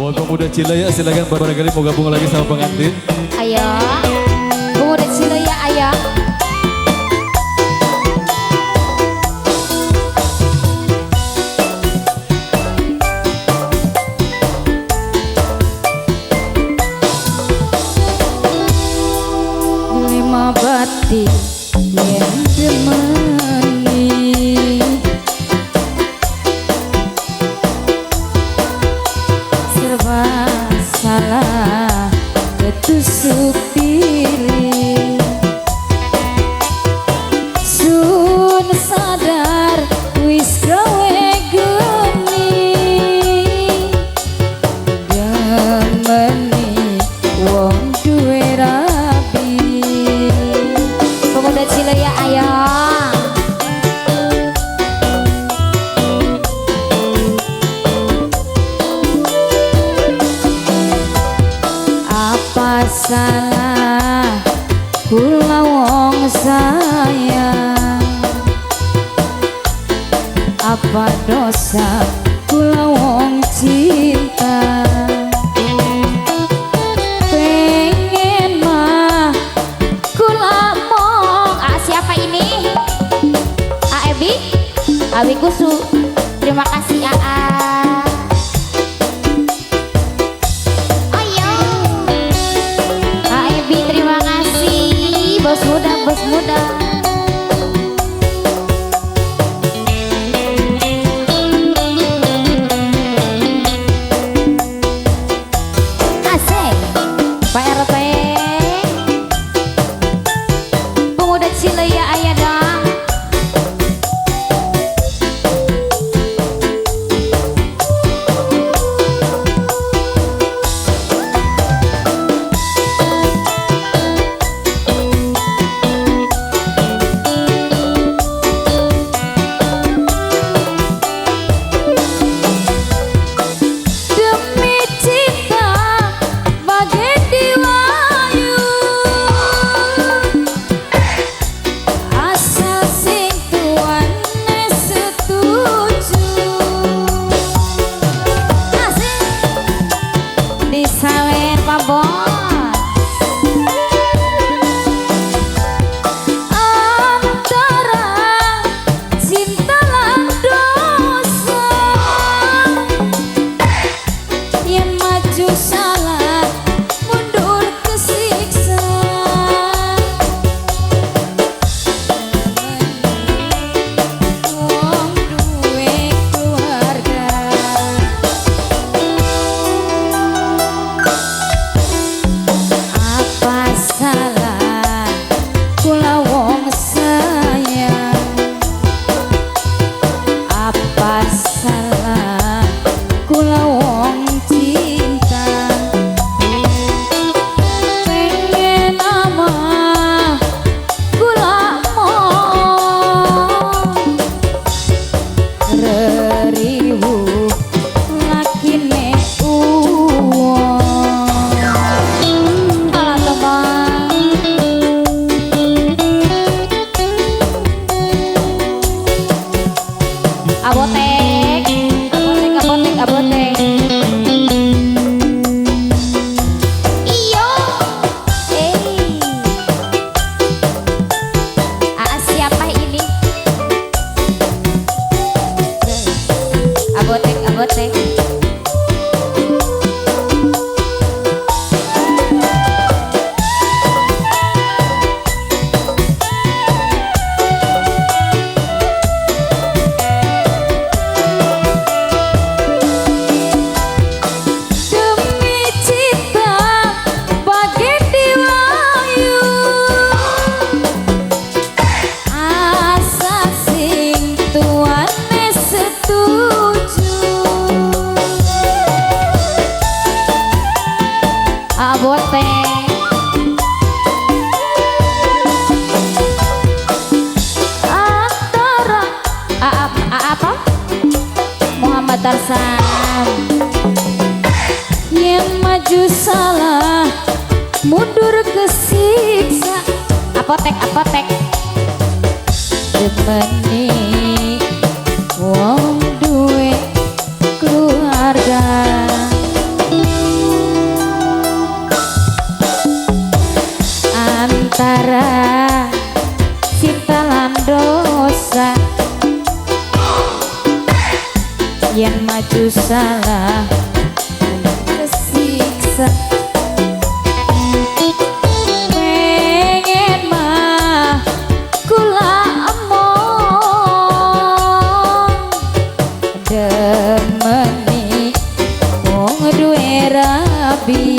Buat pemuda Cilaya silakan barangkali mau gabung lagi sama pengantin. Ayo, pemuda Cilaya ayo. Lima batik yang demeni serba salah ketusuk pilih sun sadar wis gawe geni demeni wong duwe rabi. Pemuda Cilaya ayo. Apa salah kula wong sayang, apa dosa kula wong cinta, pengen mah kula mong siapa ini? Ebi? Abi Kusu. Terima kasih terima kasih bos muda. Asik Pak RT pemuda Cilaya ayo dong. Abotek. Iyo. Siapa ini? Abotek. Antara apa? Muhammad Tarsan yang maju salah mundur kesiksa. Apotek demeni wong duwe keluarga. maju salah kesiksa. Pengen mah kula among demeni wong duwe rabi.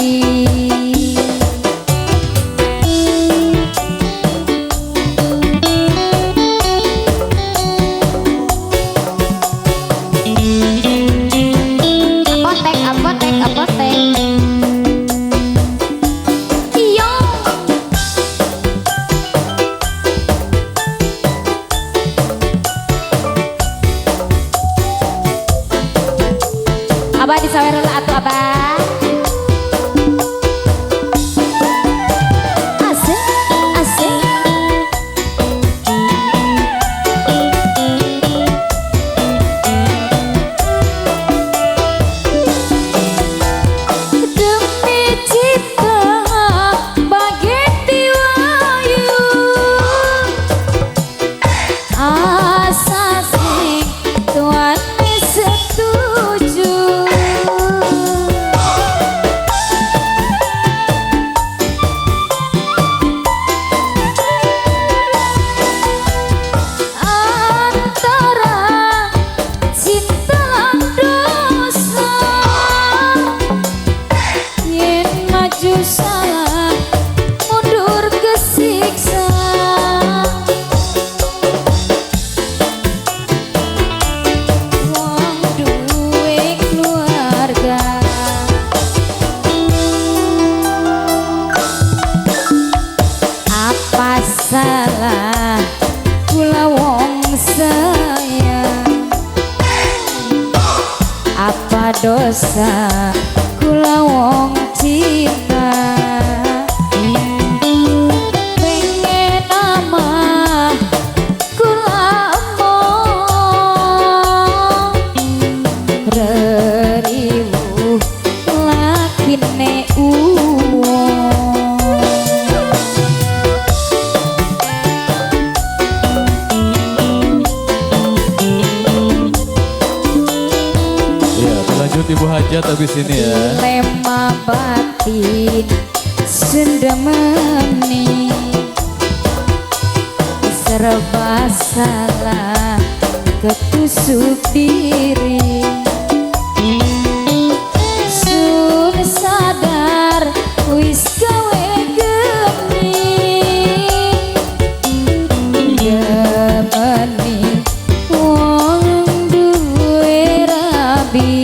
Abah disawer heula atuh Abah. Asik, asik. Demi cinta bageti wayu asa sing tuan setuju. Salah mundur kesiksa. Wong duwe keluarga apa salah kula wong sayang, apa dosa kula wong cinta. Pengen nama kula omong reriwuh lakine uwong. Ya, lanjut Ibu Hajat habis ini ya. Dilema batin sendemeni serba salah ketusuk diri. Sun sadar wis gawe geni demeni wong duwe rabi.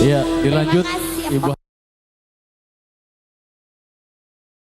Ya, dilanjut Ibu